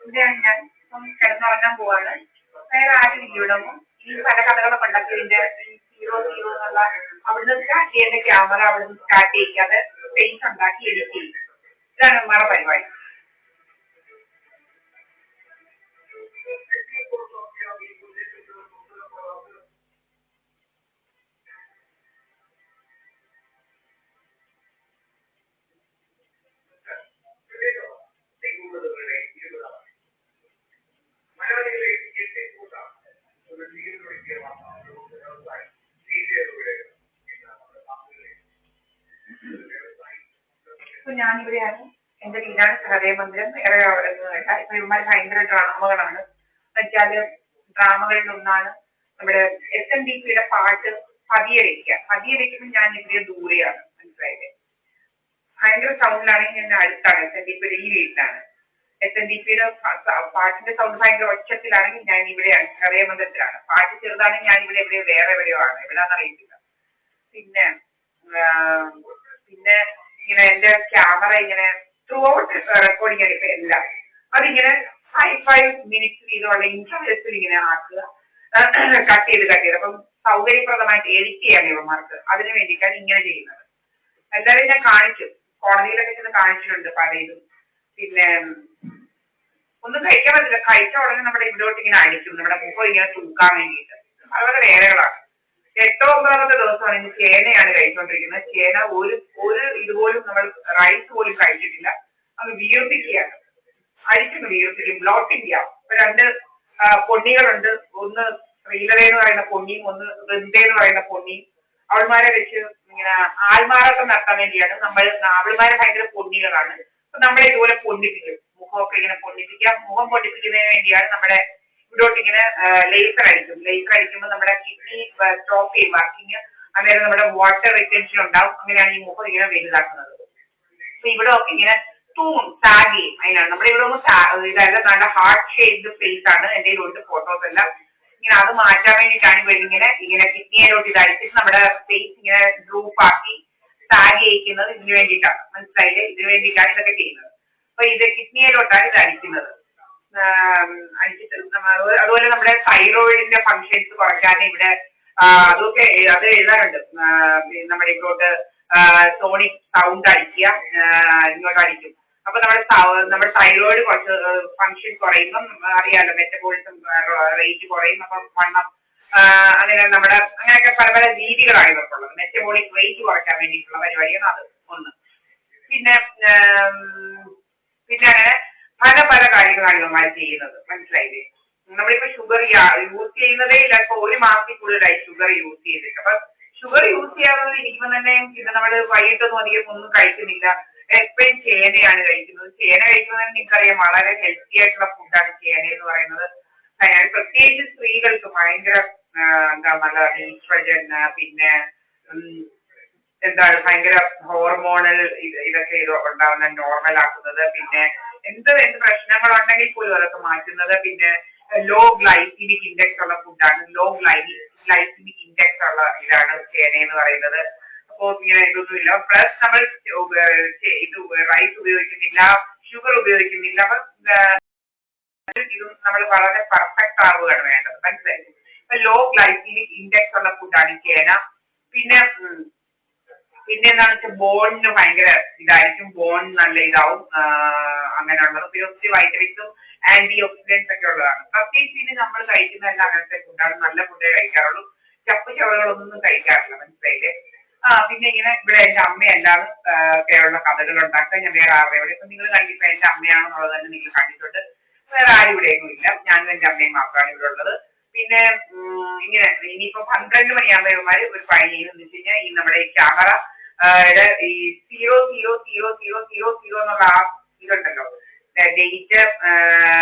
ഇവിടെയാണ് ഞാൻ ഇപ്പം കിടന്നുറങ്ങാൻ പോവാണ്. വേറെ ആരും ഇല്ല ഇവിടെ ഒന്നും. ഇനി പല കഥകളൊക്കെ ഉണ്ടാക്കി ഇതിന്റെ സീറോ സീറോ എന്നുള്ള അവിടുന്ന് സ്റ്റാർട്ട് ചെയ്യേണ്ട ക്യാമറ അവിടുന്ന് സ്റ്റാർട്ട് ചെയ്യിക്കാതെ സ്പേസ് ഉണ്ടാക്കി എഡിറ്റ് ചെയ്യും. ഇതാണ് നമ്മുടെ പരിപാടി. ഇപ്പൊ ഞാനിവിടെയാണ്. എന്റെ വീടാണ് ഹൃദയമന്ദിരം. വേറെ അവിടെ ഒന്നുമില്ല. ഇപ്പൊ ഇവന്മാർ ഭയങ്കര ഡ്രാമകളാണ്. എന്നുവെച്ചാല് ഡ്രാമകളിൽ ഒന്നാണ് നമ്മുടെ SNDPയുടെ പാട്ട് പതിയെ വെക്കുക. പതിയെ വെക്കുമ്പോൾ ഞാൻ ഇവിടെ ദൂരെയാണ്, മനസ്സിലായില്ലേ? ഭയങ്കര സൗണ്ടിലാണെങ്കിൽ ഞാൻ അടുത്താണ്. SNDPയുടെ ഈ വീട്ടിലാണ്. SNDPയുടെ പാട്ടിന്റെ സൗണ്ട് ഭയങ്കര ഒച്ചത്തിലാണെങ്കിൽ ഞാൻ ഇവിടെയാണ്, ഹൃദയമന്ദിരത്തിലാണ്. പാട്ട് ചെറുതാണെങ്കിൽ ഞാൻ ഇവിടെ എവിടെയോ വേറെ എവിടെയോ ആണ്, എവിടെയാണെന്ന് അറിയത്തില്ല. പിന്നെ പിന്നെ ഇങ്ങനെ എന്റെ ക്യാമറ ഇങ്ങനെ ത്രൂ ഔട്ട് റെക്കോർഡിംഗ് ആണ് ഇപ്പൊ എല്ലാം. അതിങ്ങനെ 5 5 മിനിറ്റ്സ് വീതമുള്ള ഇൻട്രവൽസിൽ ഇങ്ങനെ ആക്കുക, കട്ട് ചെയ്ത് അപ്പം സൗകര്യപ്രദമായിട്ട് എഡിറ്റ് ചെയ്യാൻ ഇവന്മാർക്ക്. അതിന് വേണ്ടിയിട്ടാണ് ഇങ്ങനെ ചെയ്യുന്നത്. എല്ലാവരെയും ഞാൻ കാണിച്ചു, കോടതിയിലൊക്കെ ചെന്ന് കാണിച്ചിട്ടുണ്ട് പലതും. പിന്നെ ഒന്നും കഴിക്കാൻ പറ്റില്ല. കഴിച്ച ഉടനെ നമ്മുടെ ഇവിടോട്ട് ഇങ്ങനെ അടിക്കും, നമ്മുടെ മുഖം ഇങ്ങനെ തൂക്കാൻ വേണ്ടിയിട്ട്. അതുപോലെ വേലകളാണ്. 8 9 ദിവസമാണ് ഇന്ന് ചേനയാണ് കഴിച്ചുകൊണ്ടിരിക്കുന്നത്. ചേന ഒരു ഇതുപോലും നമ്മൾ റൈസ് പോലും കഴിച്ചിട്ടില്ല. അത് വീർപ്പിക്കുകയാണ്, അരിക്കുന്നു വീർപ്പിക്കും, ബ്ലോട്ടിംഗ് ചെയ്യാം. ഇപ്പൊ 2 പൊന്നികളുണ്ട്. ഒന്ന് ശ്രീലത എന്ന് പറയുന്ന പൊന്നിയും ഒന്ന് വൃന്ദ എന്ന് പറയുന്ന പൊന്നിയും. അവൾമാരെ വെച്ച് ഇങ്ങനെ ആൾമാറാട്ടം നടത്താൻ വേണ്ടിയാണ് നമ്മൾ. അവൾമാരെ ഭയങ്കര പൊന്നികളാണ്. അപ്പൊ നമ്മളെ ഇതുപോലെ പൊന്നിപ്പിക്കും, മുഖമൊക്കെ ഇങ്ങനെ പൊന്നിപ്പിക്കാം. മുഖം പൊന്നിപ്പിക്കുന്നതിന് വേണ്ടിയാണ് നമ്മുടെ ഇവിടോട്ട് ഇങ്ങനെ ലേസർ അടിക്കും. ലേസർ അടിക്കുമ്പോൾ നമ്മുടെ കിഡ്നി സ്റ്റോപ്പ് ചെയ്യും വർക്കിങ്. അന്നേരം നമ്മുടെ വാട്ടർ റിറ്റൻഷൻ ഉണ്ടാവും. അങ്ങനെയാണ് ഈ മുഖം ഇങ്ങനെ വലുതാക്കുന്നത്. അപ്പൊ ഇവിടെ ഒക്കെ ഇങ്ങനെ തൂങ്ങും, ടാഗ് ചെയ്യും. അതിനാണ് നമ്മുടെ ഇവിടെ ഒന്ന് ഇതല്ല, നല്ല ഹാർട്ട് ഷേപ്ഡ് ഫേസ് ആണ്. എൻ്റെ കയ്യിലുണ്ട് ഫോട്ടോസ് എല്ലാം. ഇങ്ങനെ അത് മാറ്റാൻ വേണ്ടിയിട്ടാണ് ഇവർ ഇങ്ങനെ കിഡ്നിയിലോട്ട് ഇത് അടിച്ചിട്ട് നമ്മുടെ ഫേസ് ഇങ്ങനെ ഗ്രൂപ്പ് ആക്കി ടാഗ് ചെയ്യിക്കുന്നത്. ഇതിനു വേണ്ടിയിട്ടാണ്, മനസ്സിലായില്ലേ? ഇതിനു വേണ്ടിയിട്ടാണ് ഇതൊക്കെ ചെയ്യുന്നത്. അപ്പൊ ഇത് കിഡ്നിയിലോട്ടാണ് ഇത് അടിക്കുന്നത്. അടിച്ചിട്ട് അതുപോലെ നമ്മുടെ തൈറോയിഡിന്റെ ഫങ്ഷൻസ് കുറയ്ക്കാൻ ഇവിടെ അതൊക്കെ അത് എഴുതാറുണ്ട്. നമ്മുടെ ഇങ്ങോട്ട് സോണിക് സൗണ്ട് അടിക്കുക, ഇങ്ങോട്ട് അടിക്കും. അപ്പൊ നമ്മുടെ തൈറോയിഡ് കുറച്ച് ഫങ്ഷൻ കുറയുമ്പം അറിയാലോ, മെറ്റബോളിസം റേറ്റ് കുറയും. അപ്പം വണ്ണം അങ്ങനെ നമ്മുടെ അങ്ങനെയൊക്കെ പല പല രീതികളാണ് ഇവർക്കുള്ളത്. മെറ്റബോളിക് റേറ്റ് കുറയ്ക്കാൻ വേണ്ടിയിട്ടുള്ള പരിപാടിയാണ് അത് ഒന്ന്. പിന്നെ പിന്നെ അങ്ങനെ പല പല കാര്യങ്ങളാണ് ഇവന്മാർ ചെയ്യുന്നത്, മനസ്സിലായില്ലേ? നമ്മളിപ്പോ ഷുഗർ യൂസ് ചെയ്യുന്നതേ ഇല്ല. ഇപ്പൊ 1 മാസത്തിൽ കൂടുതലായി ഷുഗർ യൂസ് ചെയ്തിട്ട്. അപ്പൊ ഷുഗർ യൂസ് ചെയ്യാതെ ഇരിക്കുമ്പോൾ തന്നെ പിന്നെ നമ്മൾ വൈകിട്ടൊന്നും അധികം ഒന്നും കഴിക്കുന്നില്ല. എപ്പോഴും ചേനയാണ് കഴിക്കുന്നത്. ചേന കഴിക്കുന്നത് നിങ്ങൾക്കറിയാം, വളരെ ഹെൽത്തി ആയിട്ടുള്ള ഫുഡാണ് ചേന എന്ന് പറയുന്നത്. പ്രത്യേകിച്ച് സ്ത്രീകൾക്ക് ഭയങ്കര എന്താ നല്ല ഈസ്ട്രജൻ, പിന്നെ എന്താണ് ഭയങ്കര ഹോർമോണൽ ഇതൊക്കെ ഇത് ഉണ്ടാവുന്ന നോർമൽ ആക്കുന്നത്. പിന്നെ എന്ത് പ്രശ്നങ്ങളുണ്ടെങ്കിൽ പോലും അതൊക്കെ മാറ്റുന്നത്. പിന്നെ ലോ ഗ്ലൈസിമിക് ഇൻഡെക്സ് ഉള്ള ഫുഡാണ്. ലോ ഗ്ലൈസിമിക് ഇൻഡെക്സ് ഉള്ള ഇതാണ് ചേന എന്ന് പറയുന്നത്. അപ്പോൾ ഇങ്ങനെ ഇതൊന്നുമില്ല. പ്ലസ് നമ്മൾ ഇത് റൈസ് ഉപയോഗിക്കുന്നില്ല, ഷുഗർ ഉപയോഗിക്കുന്നില്ല. അപ്പൊ ഇതും നമ്മൾ വളരെ പെർഫെക്റ്റ് ആവുകയാണ് വേണ്ടത്, മനസ്സിലായി? അപ്പൊ ലോ ഗ്ലൈസിമിക് ഇൻഡെക്സ് ഉള്ള ഫുഡാണ് ചേന. പിന്നെ എന്താണെന്ന് വെച്ചാൽ ബോണിന് ഭയങ്കര ഇതായിരിക്കും, ബോൺ നല്ല ഇതാവും. അങ്ങനെയുള്ളത് പിന്നെ ഒത്തിരി വൈറ്റമിൻസും ആന്റി ഓക്സിഡൻസ് ഒക്കെ ഉള്ളതാണ്. പ്രത്യേകിച്ച് ഇനി നമ്മൾ കഴിക്കുന്നതെല്ലാം അങ്ങനത്തെ ഫുഡാണ്. നല്ല ഫുഡേ കഴിക്കാറുള്ളൂ. ചവകളൊന്നും കഴിക്കാറില്ല, മനസ്സിലായില്ലേ? പിന്നെ ഇങ്ങനെ ഇവിടെ എന്റെ അമ്മയെല്ലാം ഒക്കെയുള്ള കഥകൾ ഉണ്ടാക്കുക. ഞാൻ വേറെ ആരുടെ ഇവിടെ ഇപ്പൊ നിങ്ങൾ കണ്ടിപ്പോ എന്റെ അമ്മയാണെന്നുള്ളത് തന്നെ നിങ്ങൾ കണ്ടിട്ടുണ്ട്. വേറെ ആരും ഇവിടെയൊന്നും ഇല്ല. ഞാനും എന്റെ അമ്മയും മാത്രമാണ് ഇവിടെ ഉള്ളത്. പിന്നെ ഇങ്ങനെ ഇനിയിപ്പോ 12 മണിയാകുമ്പോൾ ഇവന്മാര് ഒരു പണി ചെയ്യുന്നത് വെച്ച് കഴിഞ്ഞാൽ ഈ നമ്മുടെ ഈ ക്യാമറ ഈ 000000 എന്നുള്ള ആ ഇതുണ്ടല്ലോ, ഡേറ്റ്,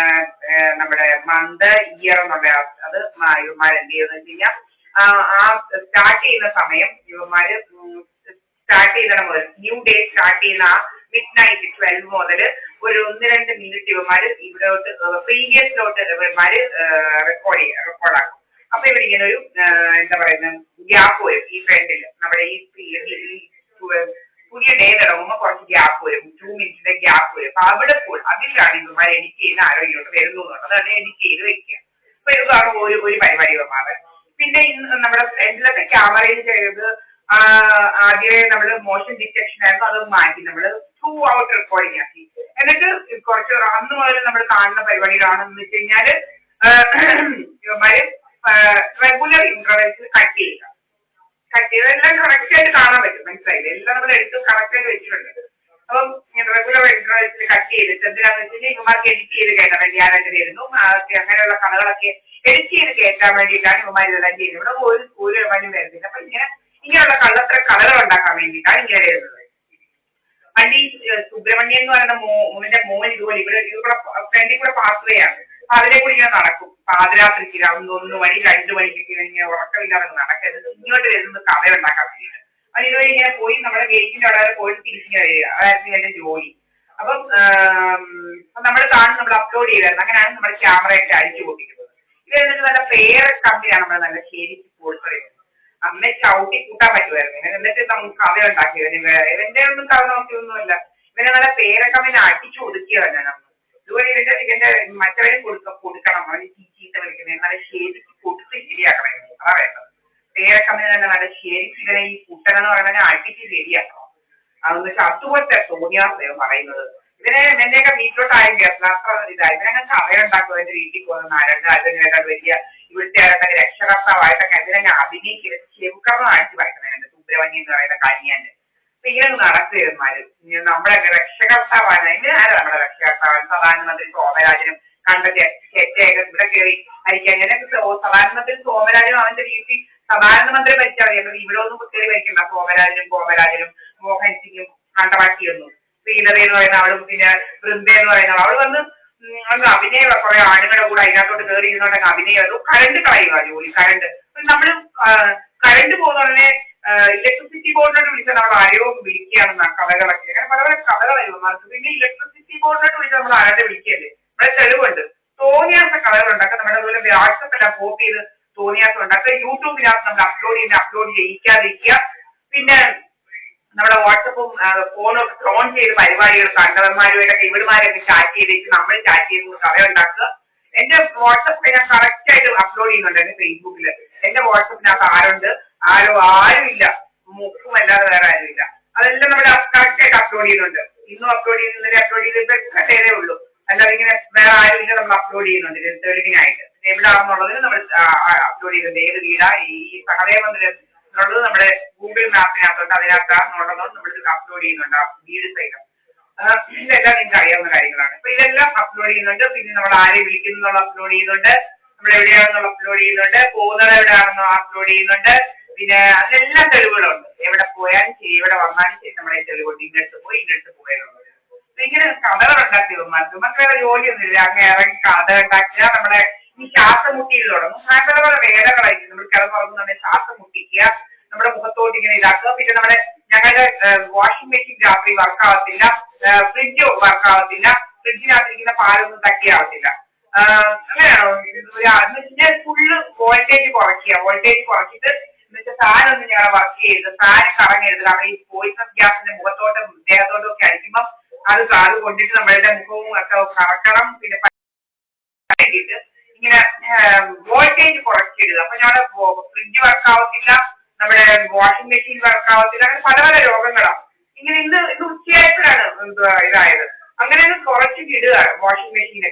നമ്മുടെ മന്ത്, ഇയർ എന്നുള്ള അത് ഇവന്മാർ എന്ത് ചെയ്യുന്നത് വെച്ച് കഴിഞ്ഞാൽ ആ സ്റ്റാർട്ട് ചെയ്യുന്ന സമയം ഇവന്മാര് സ്റ്റാർട്ട് ചെയ്യുന്ന മുതൽ ന്യൂ ഡേ സ്റ്റാർട്ട് ചെയ്യുന്ന ആ മിഡ്നൈറ്റ് 12 മുതൽ ഒരു 1-2 മിനിറ്റ് ഇവന്മാര് ഇവിടോട്ട് പ്രീവിയസിലോട്ട് ഇവന്മാര് റെക്കോർഡാക്കും. അപ്പൊ ഇവരിങ്ങനെ ഒരു എന്താ പറയുന്നത് ഗ്യാപ്പ് വരും ഈ ഫ്രണ്ടിൽ. നമ്മുടെ ഈ പുതിയ ഡേ തുടങ്ങുമ്പോൾ കുറച്ച് ഗ്യാപ്പ് വരും, 2 മിനിറ്റിന്റെ ഗ്യാപ്പ് വരും. അപ്പൊ അവിടെ അതിലാണ് ഇവന്മാർ എഡിറ്റ് ചെയ്യുന്ന ആരോഗ്യം വരുന്നു എന്നുള്ളത്. അതാണ് എഡിറ്റ് ചെയ്ത് വെക്കുക. അപ്പൊ ഇതാണ് ഒരു പരിപാടി ഇവന്മാർ. പിന്നെ ഇന്ന് നമ്മുടെ ഫ്രണ്ടിലത്തെ ക്യാമറയിൽ ചെയ്തത് ആദ്യമേ നമ്മള് മോഷൻ ഡിറ്റക്ഷൻ ആയിരുന്നു, അത് മാറ്റി നമ്മള് ത്രൂ ഔട്ട് റെക്കോർഡിംഗ് ആക്കി. എന്നിട്ട് കുറച്ച് അന്ന് മുതൽ നമ്മൾ കാണുന്ന പരിപാടികളാണെന്ന് വെച്ച് കഴിഞ്ഞാല് ഇവന്മാര് റെഗുലർ ഇന്റർവെൽസിൽ കട്ട് ചെയ്യുക. എല്ലാം കറക്റ്റ് ആയിട്ട് കാണാൻ പറ്റും, മനസ്സിലായില്ലേ? എല്ലാം നമ്മൾ എടുത്ത് കറക്റ്റ് ആയിട്ട് വെച്ചിട്ടുണ്ട്. അപ്പം റെഗുലർ ഇന്റർവെൽസിൽ കട്ട് ചെയ്തിട്ട് എന്തിനാന്ന് വെച്ച് കഴിഞ്ഞാൽ ഇവന്മാർക്ക് എഡിറ്റ് ചെയ്ത് കയറ്റാൻ വേണ്ടി ഞാനായിട്ട് വരുന്നു. അങ്ങനെയുള്ള കഥകളൊക്കെ എഡിറ്റ് ചെയ്ത് കയറ്റാൻ വേണ്ടിയിട്ടാണ് ഇവന്മാർ ഇതെല്ലാം ചെയ്യുന്നത്. ഇവിടെ ഒരു ഇവനും വരുന്നില്ല. അപ്പൊ ഇങ്ങനെയുള്ള കള്ളത്തര കഥകൾ ഉണ്ടാക്കാൻ വേണ്ടിയിട്ടാണ് ഇങ്ങനെ വരുന്നത്. പണ്ട് ഈ സുബ്രഹ്മണ്യൻ എന്ന് പറയുന്ന മോന്റെ മോൻ ഇതുപോലെ ഇവിടെ ഫ്രണ്ടിൽ കൂടെ പാസ് വേയാണ്. അപ്പൊ അതിലെ കൂടി ഇങ്ങനെ നടക്കും. പാതിരാത്രിക്ക് 1 മണി 2 മണിക്കൊക്കെ ഇങ്ങനെ ഉറക്കമില്ലാതെ നടക്കരുത്. ഇങ്ങോട്ട് വരുന്നത് കഥ ഉണ്ടാക്കാൻ വേണ്ടിയിട്ട്. അത് ഇതുവരെ ഇങ്ങനെ പോയി നമ്മുടെ ഗേറ്റിന്റെ അവിടെ പോയിട്ട് തിരിച്ചിങ്ങനെ വരിക. അതായിരുന്നു എന്റെ ജോലി. അപ്പം നമ്മൾ അപ്ലോഡ് ചെയ്തായിരുന്നു. അങ്ങനെയാണ് നമ്മുടെ ക്യാമറയൊക്കെ അടിച്ചു പൊട്ടിക്കുന്നത്. ഇത് എന്നിട്ട് നല്ല ഫെയർ കമ്പിയാണ് നമ്മൾ നല്ല ശരിക്ക് കൊടുക്കുന്നത്. അമ്മ ചവിട്ടി കൂട്ടാൻ പറ്റുമായിരുന്നു. എന്നിട്ട് നമുക്ക് കഥ ഉണ്ടാക്കിയത്. ഇവന്റെ ഒന്നും കഥ നോക്കിയൊന്നുമില്ല. ഇവനെ നല്ല പേരക്കമ്മിനെ അടിച്ചു ഒതുക്കിയ തന്നെ നമ്മൾ. ഇതുപോലെ ഇവന്റെ മറ്റവരും കൊടുക്കണം. അവന് ചീത്ത വിളിക്കുന്നത് നല്ല ശരിക്ക് കൊടുത്ത് ശരിയാക്കണം. അതാ വേണ്ടത്. പേരക്കമ്മിനെ തന്നെ നല്ല ശരിക്ക് ഇവനെ ഈ കുട്ടൻ എന്ന് പറയുന്നതിനെ അടിച്ച് ശരിയാക്കണം. അതെന്ന് വെച്ചാൽ അതുപോലത്തെ തോന്നിയാസയോ പറയുന്നത്. എന്നെയൊക്കെ വീട്ടിലോട്ടായും കേട്ടില്ല. അത്ര ഇതായി ഇവനങ്ങനെ കഥയുണ്ടാക്കും. എന്റെ വീട്ടിൽ പോകുന്ന നാരങ്ങ വലിയ ഇവിടുത്തെ ആരൊക്കെ രക്ഷകർത്താവായിട്ടൊക്കെ എന്തിനെ അഭിനയിക്കുക ചെവുക്കറന്നായിട്ട് പറയുന്നത് സുബ്രഹ്മണ്യൻ എന്ന് പറയുന്ന കനിയാന്റെ. അപ്പൊ ഇങ്ങനെ നടക്കുകമാര് നമ്മുടെ രക്ഷകർത്താവാണ്. ഇങ്ങനെയാണ് നമ്മുടെ രക്ഷകർത്താവ്. പ്രധാനമന്ത്രി സോമരാജനും കണ്ട ചേച്ചയൊക്കെ ഇവിടെ കയറി അരിക്കാൻ. അങ്ങനെയൊക്കെ പ്രധാനമന്ത്രി സോമരാജനും അവന്റെ വീട്ടിൽ പ്രധാനമന്ത്രി ഭരിച്ചാൽ മതി. ഇവിടെ ഒന്നും കയറി വയ്ക്കണ്ട. സോമരാജനും മോഹൻ സിംഗും കണ്ടമാക്കിയൊന്നും. ശ്രീലത എന്ന് പറയുന്ന അവളും പിന്നെ വൃന്ദ എന്ന് പറയുന്ന അവൾ വന്ന് അഭിനയം കുറെ ആണുങ്ങളുടെ കൂടെ അതിനകത്തോട്ട് കയറി ഇരുന്നോണ്ടെങ്കിൽ അഭിനയം കറണ്ട് കളയുക ജോലി. നമ്മള് കറണ്ട് പോകുന്നതിനെ ഇലക്ട്രിസിറ്റി ബോർഡിനോട്ട് വിളിച്ചാൽ നമ്മൾ ആരെയോ വിളിക്കുകയാണെന്ന കഥകളൊക്കെ. അങ്ങനെ പല പല കഥകളായിരുന്നു മാർക്ക്. പിന്നെ ഇലക്ട്രിസിറ്റി ബോർഡിനോട്ട് വിളിച്ചാൽ നമ്മൾ ആരുടെ വിളിക്കല്ലേ? നമ്മുടെ തെളിവുണ്ട്. തോന്നിയാത്ത കഥകളുണ്ടാക്കുക. നമ്മുടെ അതുപോലെ വാട്സപ്പെല്ലാം കോപ്പി ചെയ്ത് തോന്നിയാസം ഉണ്ടാക്കുക. യൂട്യൂബിനകത്ത് നമ്മൾ അപ്ലോഡ് ചെയ്യിക്കാതിരിക്കുക. പിന്നെ നമ്മുടെ വാട്സപ്പും ഫോണും ഒക്കെ ഓൺ ചെയ്ത് പരിപാടികൾ കണ്ടവന്മാരുമായിട്ടൊക്കെ ഇവിടുമാരൊക്കെ ചാറ്റ് ചെയ്തിട്ട് നമ്മൾ ചാറ്റ് ചെയ്ത് കഥ ഉണ്ടാക്കുക. എന്റെ വാട്സപ്പ് ഞാൻ കറക്റ്റ് ആയിട്ട് അപ്ലോഡ് ചെയ്യുന്നുണ്ട്. എന്റെ ഫേസ്ബുക്കിൽ എന്റെ വാട്സപ്പിനകത്ത് ആരും ഇല്ല. മുക്കും അല്ലാതെ വേറെ ആരും ഇല്ല. അതെല്ലാം നമ്മൾ കറക്റ്റ് ആയിട്ട് അപ്ലോഡ് ചെയ്യുന്നുണ്ട്. ഇന്നും അപ്ലോഡ് ചെയ്തേ ഉള്ളൂ. അല്ലാതെ ഇങ്ങനെ വേറെ ആരും ഇല്ല. നമ്മൾ അപ്ലോഡ് ചെയ്യുന്നുണ്ട് തെളിവിനായിട്ട്. എവിടാണെന്നുള്ളതിന് നമ്മൾ അപ്ലോഡ് ചെയ്യുന്നുണ്ട്. ഏത് വീടാ ഈ സഹദേവ മന്ദിരം എന്നുള്ളത് നമ്മുടെ ഗൂഗിൾ മാപ്പിനകത്തുണ്ട്. അതിനകത്താണെന്നുള്ളതുകൊണ്ട് നമ്മൾ അപ്ലോഡ് ചെയ്യുന്നുണ്ട്. ആ വീട് സൈഡം ഇതെല്ലാം നിങ്ങൾക്ക് അറിയാവുന്ന കാര്യങ്ങളാണ്. അപ്പൊ ഇതെല്ലാം അപ്ലോഡ് ചെയ്യുന്നുണ്ട്. പിന്നെ നമ്മൾ ആരെ വിളിക്കുന്നുള്ള അപ്ലോഡ് ചെയ്യുന്നുണ്ട്. നമ്മൾ എവിടെയാണെന്നുള്ള അപ്ലോഡ് ചെയ്യുന്നുണ്ട്. പോകുന്നത് എവിടെയാണെന്നോ അപ്ലോഡ് ചെയ്യുന്നുണ്ട്. പിന്നെ അതിലെല്ലാം തെളിവുകളുണ്ട്. എവിടെ പോയാലും ശരി, എവിടെ വന്നാലും ശരി, നമ്മുടെ തെളിവുണ്ട്. ഇങ്ങോട്ട് പോയെന്നുള്ളത്. ഇങ്ങനെ കഥകൾ ഉണ്ടാക്കിയവന്മാർക്ക് മക്കളുടെ ജോലിയൊന്നുമില്ല. അങ്ങനെ ഇറങ്ങി കഥ ഉണ്ടാക്കുക. നമ്മുടെ ഈ ശ്വാസം മുട്ടിയിൽ തുടങ്ങും. പല പല വേദകളായിരിക്കും. നമ്മൾ കിടന്നുറങ്ങുന്നുണ്ടെങ്കിൽ ശ്വാസം മുട്ടിക്കുക. നമ്മുടെ മുഖത്തോട്ട് ഇങ്ങനെ ഇതാക്കുക. പിന്നെ ഞങ്ങളുടെ വാഷിംഗ് മെഷീൻ രാത്രി വർക്കാവത്തില്ല. ഫ്രിഡ്ജ് വർക്കാവത്തില്ല. ഫ്രിഡ്ജിനകത്തിരിക്കുന്ന പാലൊന്നും തട്ടിയാവത്തില്ല. അങ്ങനെയാണോ? എന്ന് വെച്ചാൽ ഫുള്ള് വോൾട്ടേജ് കുറച്ചിട്ട് എന്ന് വെച്ചാൽ ഫാൻ ഒന്നും ഞങ്ങളെ വർക്ക് ചെയ്യരുത്. ഫാൻ കറങ്ങരുത്. അവിടെ ഈ പോയിസൺ ഗ്യാസിന്റെ മുഖത്തോട്ടും ദേഹത്തോട്ടും ഒക്കെ അടിക്കുമ്പോൾ അത് കൊണ്ടിട്ട് നമ്മളുടെ മുഖവും ഒക്കെ കറക്കണം. പിന്നെ വേണ്ടിയിട്ട് ഇങ്ങനെ വോൾട്ടേജ് കുറച്ചിടുക. അപ്പൊ ഞങ്ങളുടെ ഫ്രിഡ്ജ് വർക്കാവത്തില്ല. നമ്മുടെ വാഷിംഗ് മെഷീൻ വർക്കാവത്തില്ല. അങ്ങനെ പല പല രോഗങ്ങളാണ്. ഇങ്ങനെ ഇന്ന് ഉച്ചയായപ്പോഴാണ് ഇതായത്. അങ്ങനെ കുറച്ചിട്ട് ഇടുക വാഷിംഗ് മെഷീനൊക്കെ.